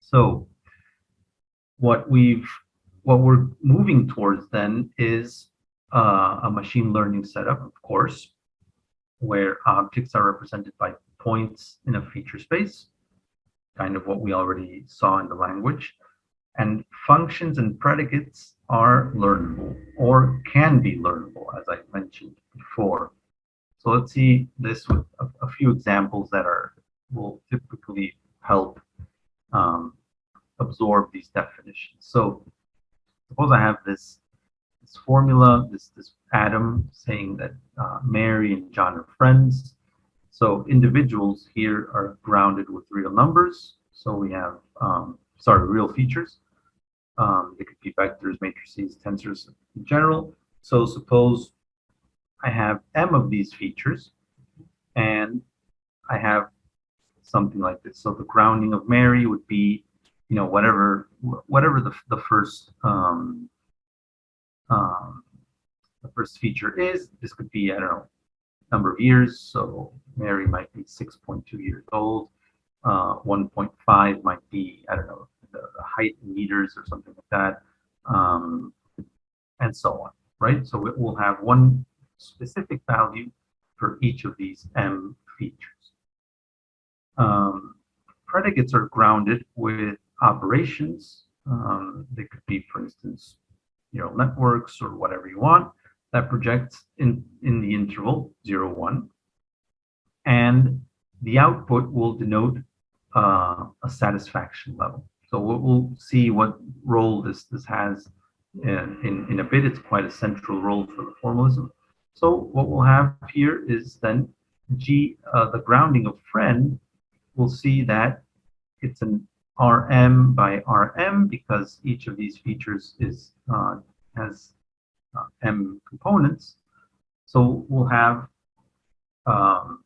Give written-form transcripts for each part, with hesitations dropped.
So what we're moving towards then is a machine learning setup, of course, where objects are represented by points in a feature space, kind of what we already saw in the language. And functions and predicates are learnable or can be learnable, as I mentioned before. So let's see this with a few examples that will typically help absorb these definitions. So suppose I have this formula, this atom saying that Mary and John are friends. So individuals here are grounded with real numbers. So we have, real features. They could be vectors, matrices, tensors in general. So suppose I have m of these features, and I have something like this. So the grounding of Mary would be, whatever the first feature is. This could be, I don't know, number of years. So Mary might be 6.2 years old. 1.5 might be, I don't know, the height in meters or something like that, and so on, right? So it will have one specific value for each of these m features. Predicates are grounded with operations. They could be, for instance, neural networks or whatever you want that projects in the interval 0, 1. And the output will denote a satisfaction level. So we'll see what role this has in a bit. It's quite a central role for the formalism. So what we'll have here is then the grounding of friend. We'll see that it's an Rm by Rm because each of these features has m components. So we'll have a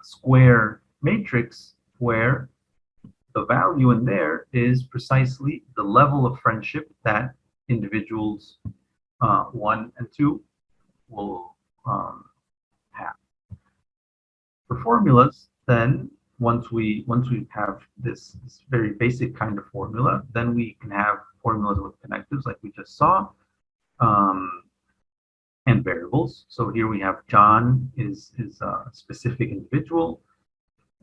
square matrix where the value in there is precisely the level of friendship that individuals 1 and 2 will have. For formulas, then once we have this very basic kind of formula, then we can have formulas with connectives like we just saw, and variables. So here we have John is a specific individual,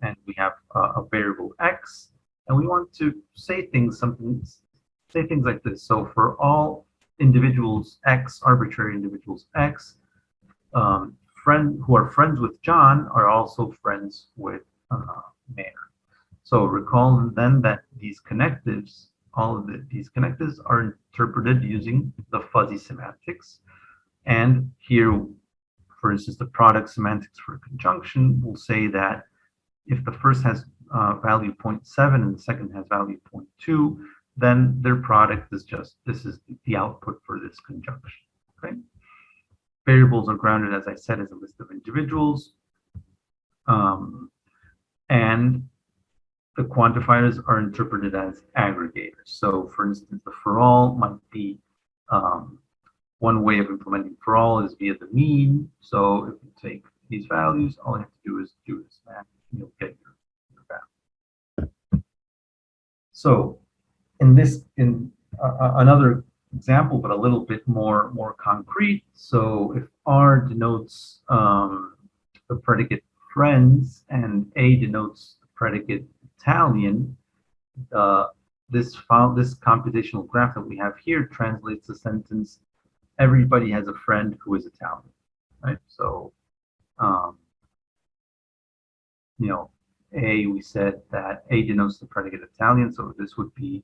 and we have a variable x, and we want to say things like this. So for all individuals x, arbitrary individuals x, who are friends with John are also friends with Mary. So recall then that these connectives, these connectives are interpreted using the fuzzy semantics. And here, for instance, the product semantics for conjunction will say that if the first has value 0.7 and the second has value 0.2, then their product is this is the output for this conjunction. Okay. Variables are grounded, as I said, as a list of individuals. And the quantifiers are interpreted as aggregators. So for instance, the for all might be one way of implementing for all is via the mean. So if you take these values, all you have to do is do this math, and you'll get your value. So in another example, but a little bit more concrete. So if R denotes the predicate friends and A denotes the predicate Italian, this computational graph that we have here translates the sentence, everybody has a friend who is Italian, right? So, A, we said that A denotes the predicate Italian, so this would be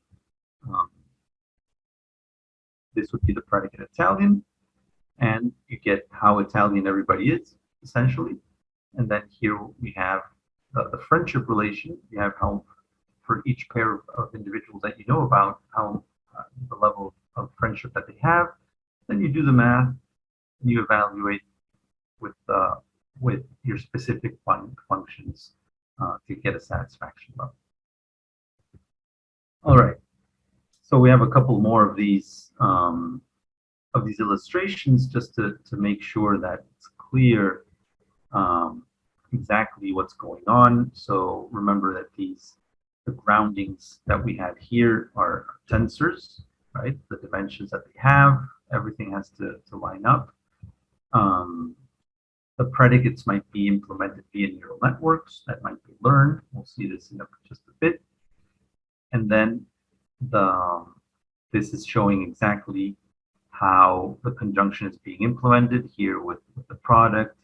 the predicate Italian, and you get how Italian everybody is, essentially. And then here we have the friendship relation. You have how, for each pair of individuals that you know about, how the level of friendship that they have. Then you do the math, and you evaluate with your specific functions to get a satisfaction level. All right. So we have a couple more of these illustrations just to make sure that it's clear exactly what's going on. So remember that the roundings that we had here are tensors, right? The dimensions that they have, everything has to line up. The predicates might be implemented via neural networks that might be learned. We'll see this in just a bit. And then this is showing exactly how the conjunction is being implemented here with the product,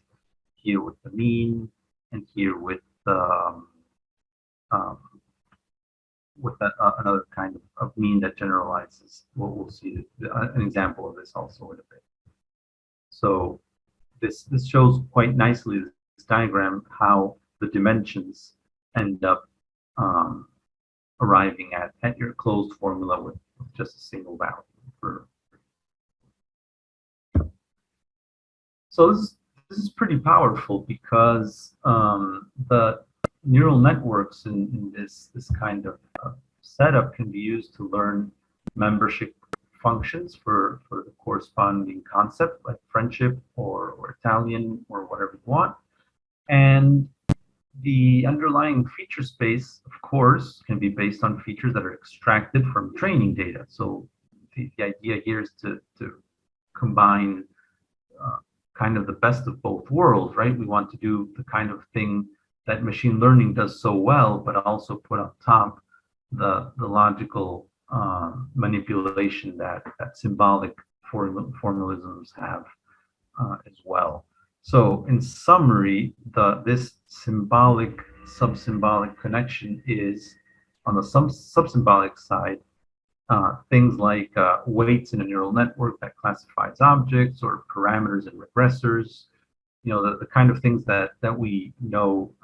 here with the mean, and here with the another kind of mean that generalizes. We'll see an example of this also in a bit. So this shows quite nicely, this diagram, how the dimensions end up arriving at your closed formula with just a single value. So this is pretty powerful because the neural networks in this kind of setup can be used to learn membership functions for the corresponding concept, like friendship or Italian or whatever you want. And the underlying feature space, of course, can be based on features that are extracted from training data. So the idea here is to combine kind of the best of both worlds, right? We want to do the kind of thing that machine learning does so well, but also put on top the logical manipulation that symbolic formalisms have as well. So in summary, this symbolic sub-symbolic connection is on the sub-symbolic side, things like weights in a neural network that classifies objects, or parameters and regressors, the kind of things that we know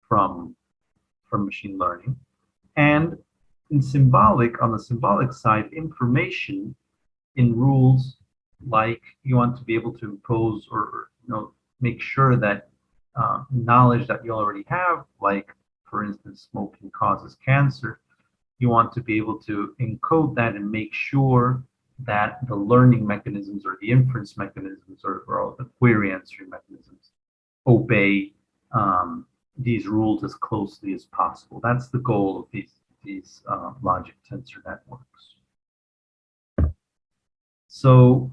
from machine learning. And in symbolic, on the symbolic side, information in rules, like you want to be able to impose or make sure that knowledge that you already have, like for instance smoking causes cancer, you want to be able to encode that and make sure that the learning mechanisms or the inference mechanisms or the query answering mechanisms obey these rules as closely as possible. That's the goal of these logic tensor networks. So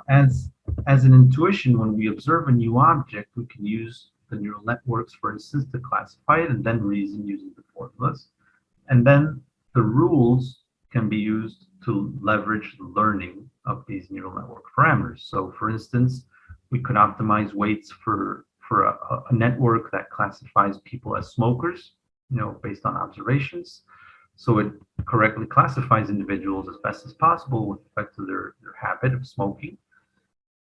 as an intuition, when we observe a new object, we can use the neural networks, for instance, to classify it and then reason using the formulas. And then the rules can be used to leverage the learning of these neural network parameters. So for instance, we could optimize weights for a network that classifies people as smokers, based on observations. So it correctly classifies individuals as best as possible with respect to their habit of smoking.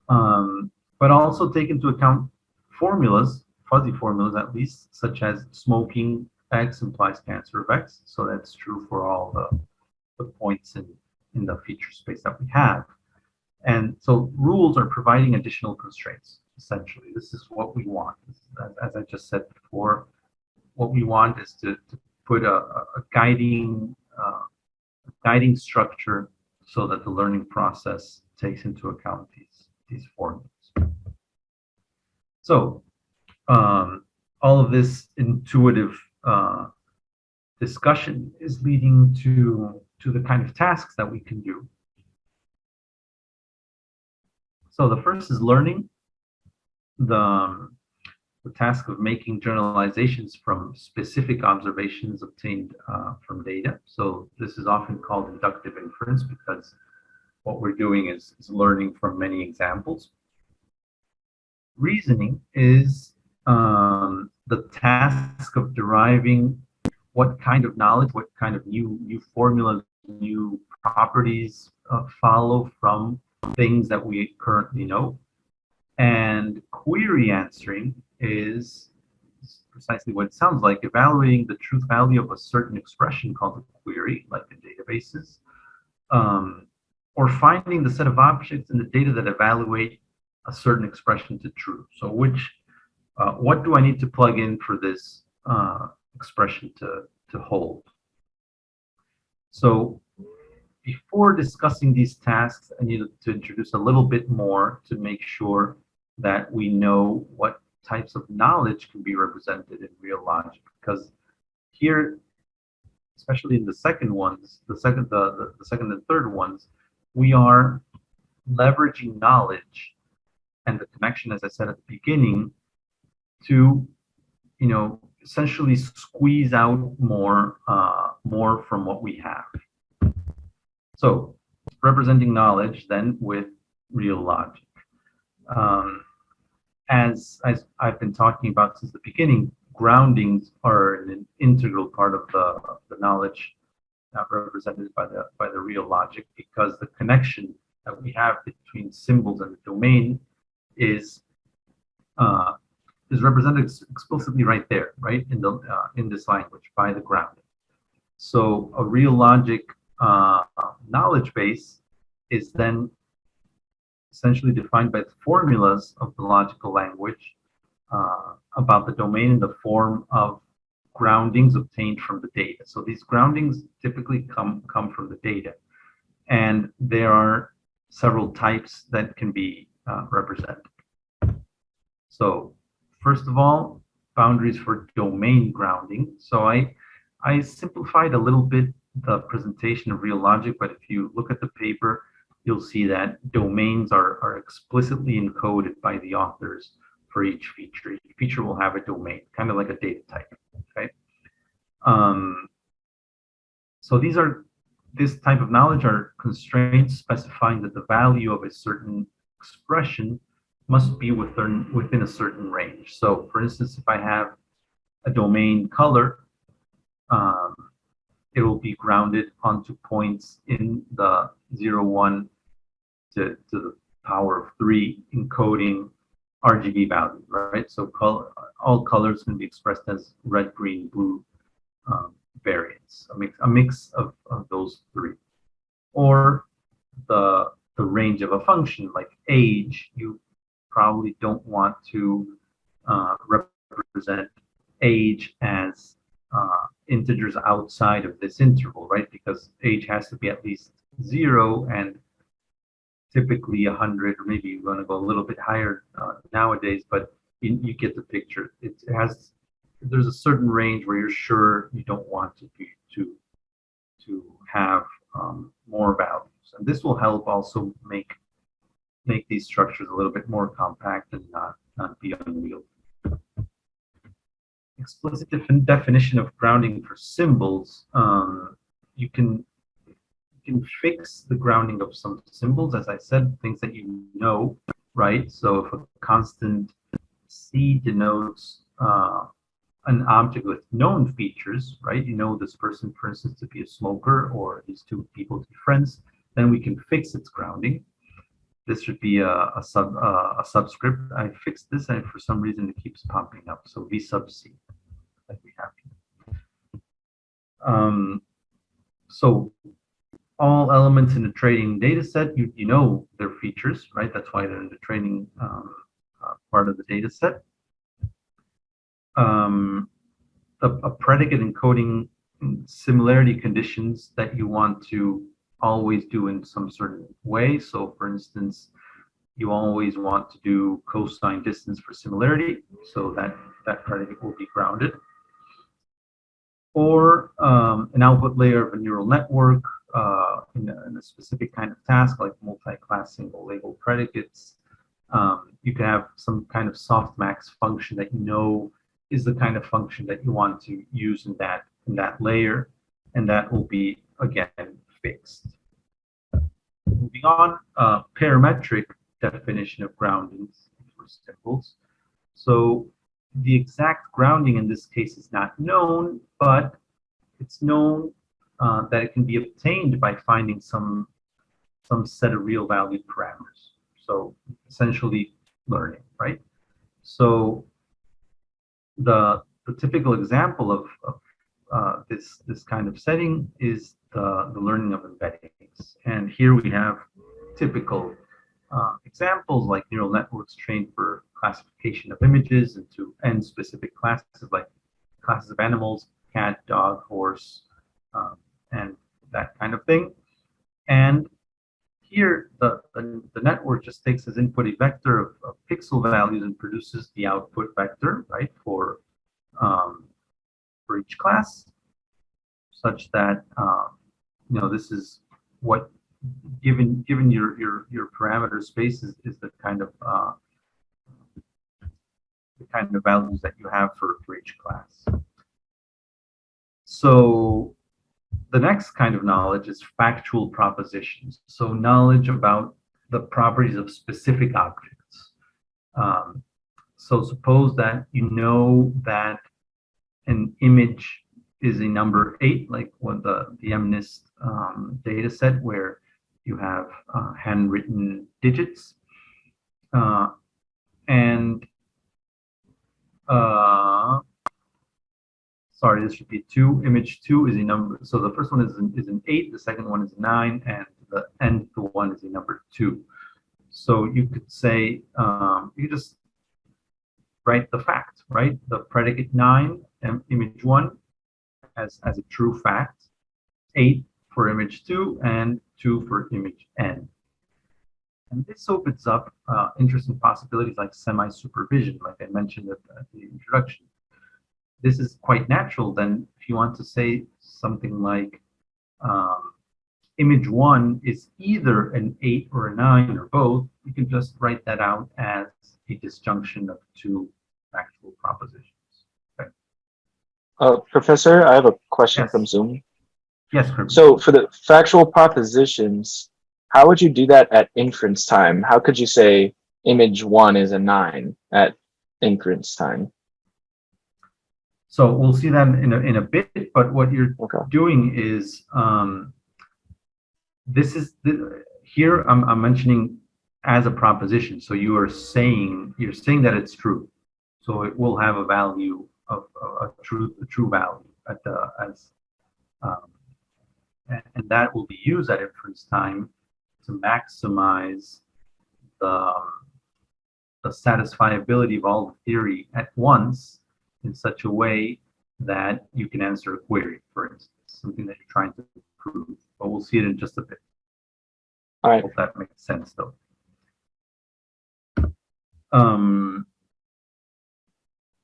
But also take into account formulas, fuzzy formulas at least, such as smoking X implies cancer of X. So that's true for all the points in the feature space that we have. And so rules are providing additional constraints, essentially. This is what we want. As I just said before, what we want is to put a guiding structure so that the learning process takes into account these formulas. So all of this intuitive discussion is leading to the kind of tasks that we can do. So the first is learning, the task of making generalizations from specific observations obtained from data. So this is often called inductive inference because what we're doing is learning from many examples. Reasoning is the task of deriving what kind of knowledge, what kind of new formulas, new properties follow from things that we currently know. And query answering is precisely what it sounds like, evaluating the truth value of a certain expression called a query, like in databases, or finding the set of objects in the data that evaluate a certain expression to true. So what do I need to plug in for this expression to hold? So before discussing these tasks, I need to introduce a little bit more to make sure that we know what types of knowledge can be represented in real logic, because Here, especially in the second ones, the second and third ones, we are leveraging knowledge and the connection, as I said at the beginning, to essentially squeeze out more from what we have. So representing knowledge then with real logic. As I've been talking about since the beginning, groundings are an integral part of the knowledge represented by the real logic, because the connection that we have between symbols and the domain is represented explicitly right there, right in this language by the grounding. So a real logic knowledge base is then essentially defined by the formulas of the logical language about the domain in the form of groundings obtained from the data. So these groundings typically come from the data, and there are several types that can be represented. So first of all, boundaries for domain grounding. So I simplified a little bit the presentation of real logic, but if you look at the paper, you'll see that domains are explicitly encoded by the authors for each feature. Each feature will have a domain, kind of like a data type. Okay. So this type of knowledge are constraints specifying that the value of a certain expression must be within a certain range. So for instance, if I have a domain color, it will be grounded onto points in the 0, 1 to the power of 3 encoding RGB value, right? So all colors can be expressed as red, green, blue variants, a mix of those 3. Or the range of a function, like age, you probably don't want to represent age as integers outside of this interval, right? Because age has to be at least 0, and typically 100, or maybe you're going to go a little bit higher nowadays, but you get the picture. There's a certain range where you're sure you don't want to have more values, and this will help also make these structures a little bit more compact and not be unwieldy. Explicit definition of grounding for symbols. You can fix the grounding of some symbols, as I said, things that you know, right? So if a constant C denotes an object with known features, right? You know this person, for instance, to be a smoker, or these two people to be friends, then we can fix its grounding. This should be a subscript. I fixed this, and for some reason it keeps popping up. So V sub C, that we have here. So all elements in the training data set, you know their features, right? That's why they're in the training part of the data set. A predicate encoding similarity conditions that you want to always do in some certain way. So for instance, you always want to do cosine distance for similarity, so that predicate will be grounded. Or an output layer of a neural network in a specific kind of task, like multi-class single label predicates. You can have some kind of softmax function that you know is the kind of function that you want to use in that layer, and that will be again fixed. Moving on, parametric definition of groundings for symbols. So the exact grounding in this case is not known, but it's known that it can be obtained by finding some set of real valued parameters. So essentially learning, right? So the typical example of this kind of setting is the learning of embeddings. And here we have typical examples like neural networks trained for classification of images into n-specific classes, like classes of animals, cat, dog, horse, and that kind of thing. And here, the network just takes as input a vector of pixel values and produces the output vector, right, for for each class, such that this is what given your parameter space is the kind of values that you have for each class. So the next kind of knowledge is factual propositions. So knowledge about the properties of specific objects. So suppose that you know that an image is a number 8, like what the MNIST data set, where you have handwritten digits. Sorry, this should be 2. Image 2 is a number. So the first one is an 8, the second one is 9, and the nth one is a number 2. So you could say, you just write the fact, right? The predicate 9 and image 1 as a true fact, 8 for image 2, and 2 for image n. And this opens up interesting possibilities like semi-supervision, like I mentioned at the introduction. This is quite natural. Then if you want to say something like image 1 is either an 8 or a 9 or both, you can just write that out as a disjunction of 2 factual propositions. Okay. Professor, I have a question Yes. from Zoom. Yes, Kirby. So for the factual propositions, how would you do that at inference time? How could you say image 1 is a 9 at inference time? So we'll see that in a bit, but what you're doing is here I'm mentioning as a proposition. So you're saying that it's true. So it will have a value of a true value and that will be used at inference time to maximize the satisfiability of all the theory at once, in such a way that you can answer a query, for instance, something that you're trying to prove. But we'll see it in just a bit. All right. I hope that makes sense, though.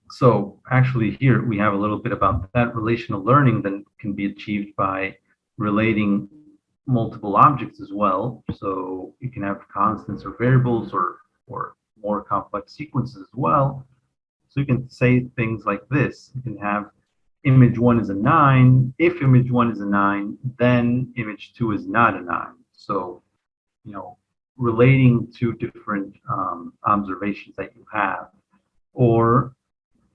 So actually here we have a little bit about that. Relational learning then can be achieved by relating multiple objects as well. So you can have constants or variables or more complex sequences as well. So you can say things like this. You can have image 1 is a 9. If image 1 is a 9, then image 2 is not a 9. So, relating to different observations that you have. Or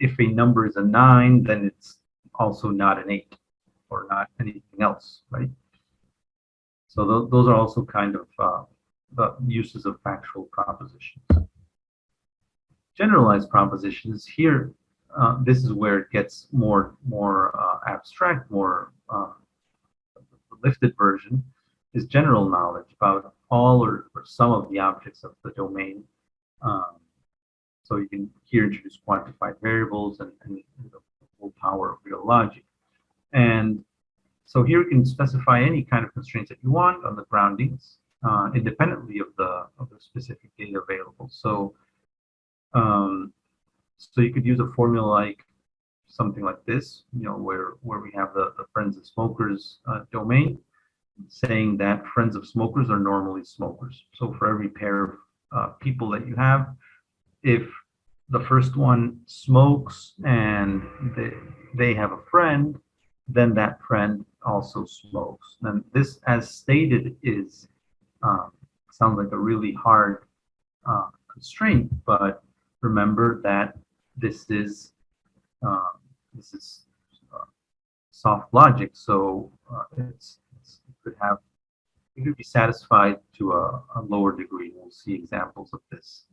if a number is a 9, then it's also not an 8 or not anything else, right? So those are also kind of the uses of factual propositions. Generalized propositions here, this is where it gets more abstract, more lifted version is general knowledge about all or some of the objects of the domain. So you can here introduce quantified variables and the full power of real logic. And so here you can specify any kind of constraints that you want on the groundings, independently of the specific data available. So you could use a formula like something like this, where we have the friends of smokers domain, saying that friends of smokers are normally smokers. So for every pair of people that you have, if the first one smokes and they have a friend, then that friend also smokes. And this, as stated, is sounds like a really hard constraint, but remember that this is soft logic, so it could be satisfied to a lower degree. We'll see examples of this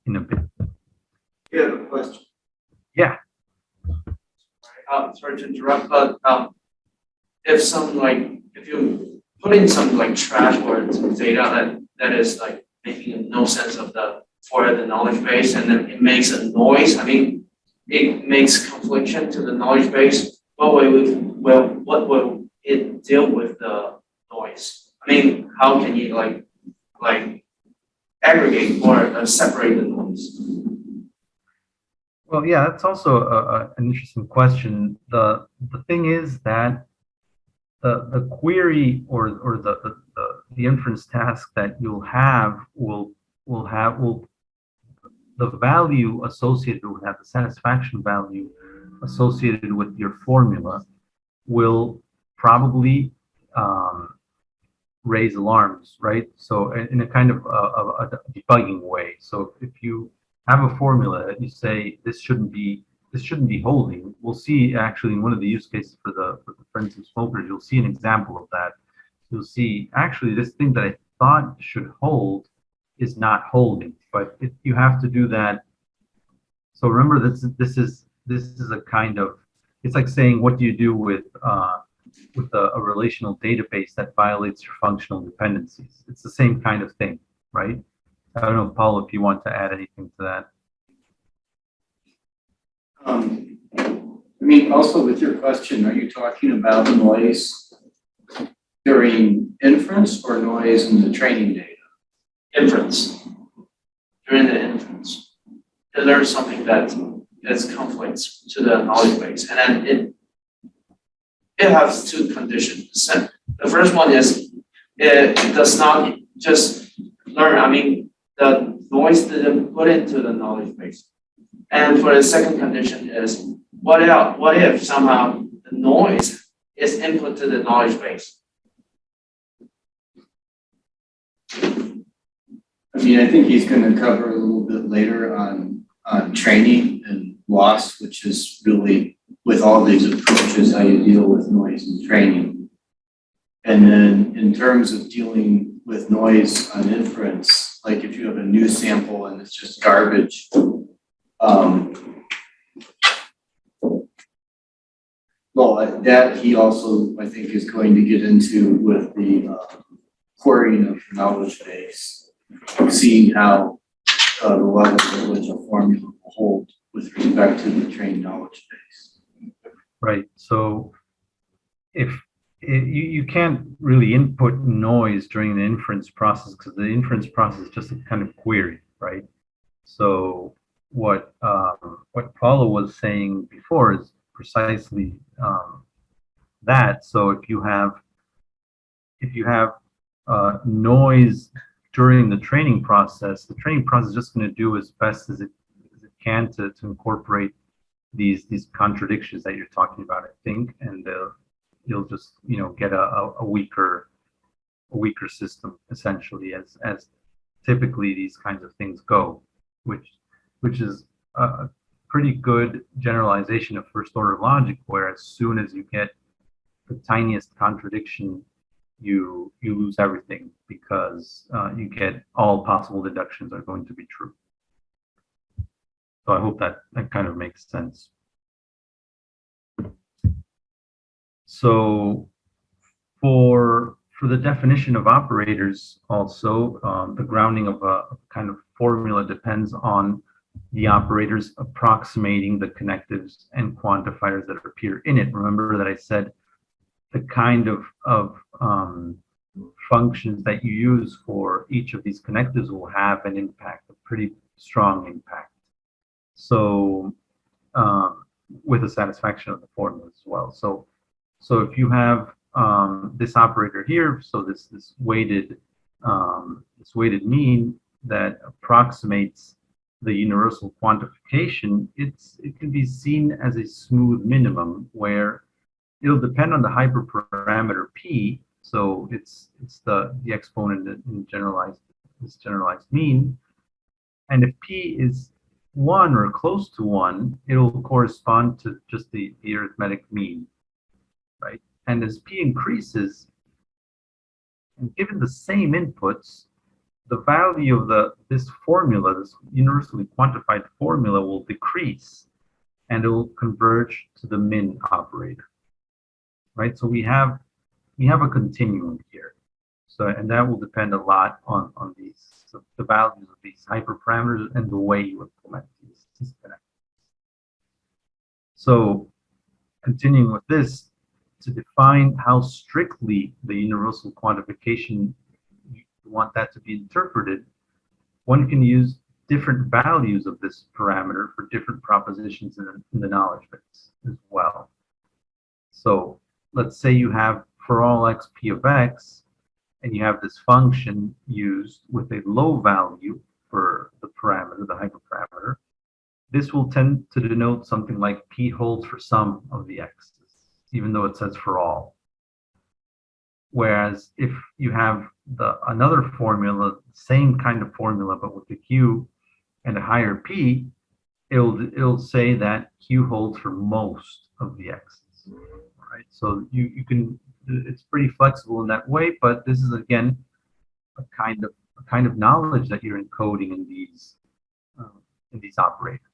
in a bit. You have a question? Yeah. Sorry to interrupt, but if you put in some trash words data that is making no sense for the knowledge base, and then it makes a noise. I mean, it makes confliction to the knowledge base. What will it deal with the noise? I mean, how can you aggregate or separate the noise? Well, yeah, that's also an interesting question. The thing is that the query or the inference task that you'll have will the value associated with that, the satisfaction value associated with your formula will probably raise alarms, right? So in a kind of a debugging way. So if you have a formula that you say this shouldn't be holding, we'll see actually in one of the use cases for the friends and smokers, you'll see an example of that. You'll see actually this thing that I thought should hold is not holding, but you have to do that. So remember this is a kind of, it's like saying what do you do with a relational database that violates your functional dependencies. It's the same kind of thing, right? I don't know, Paul, if you want to add anything to that. I mean, also with your question, are you talking about noise during inference or noise in the training data? Inference. During the inference. There's something that conflicts to the knowledge base. And then it has two conditions. The first one is it does not just learn, I mean, the noise didn't put into the knowledge base. And for the second condition is what if somehow the noise is input to the knowledge base? I mean, I think he's going to cover a little bit later on training and loss, which is really with all these approaches how you deal with noise in training. And then in terms of dealing with noise on inference, like if you have a new sample and it's just garbage, well, that he also, I think, is going to get into with the querying of the knowledge base, seeing how the level at which a formula will hold with respect to the trained knowledge base. Right. So if you can't really input noise during the inference process because the inference process is just a kind of query, right? So what Paula was saying before is precisely that. So if you have noise during the training process is just going to do as best as it can to incorporate these contradictions that you're talking about, I think, and you'll just get a weaker system essentially, as typically these kinds of things go, which is a pretty good generalization of first order logic, where as soon as you get the tiniest contradiction, you lose everything, because you get all possible deductions are going to be true. So I hope that kind of makes sense. So for the definition of operators also, the grounding of a kind of formula depends on the operators approximating the connectives and quantifiers that appear in it. Remember that I said the kind of functions that you use for each of these connectives will have an impact, a pretty strong impact. So with the satisfaction of the formula as well. So if you have this operator here, so this weighted mean that approximates the universal quantification, it can be seen as a smooth minimum, where it'll depend on the hyperparameter p. So it's the exponent in this generalized mean, and if p is 1 or close to 1, it'll correspond to just the arithmetic mean, right? And as p increases, and given the same inputs, the value of this formula, this universally quantified formula, will decrease, and it will converge to the min operator, right? So we have a continuum here. So, and that will depend a lot on the values of these hyperparameters and the way you implement these connectors. So continuing with this, to define how strictly the universal quantification you want that to be interpreted, one can use different values of this parameter for different propositions in the knowledge base as well. So let's say you have for all x p of x, and you have this function used with a low value for the parameter, the hyperparameter. This will tend to denote something like p holds for some of the x's, even though it says for all. Whereas if you have another formula, same kind of formula, but with the q and a higher p, it'll say that q holds for most of the x's, right? So you can, it's pretty flexible in that way, but this is again a kind of knowledge that you're encoding in these operators.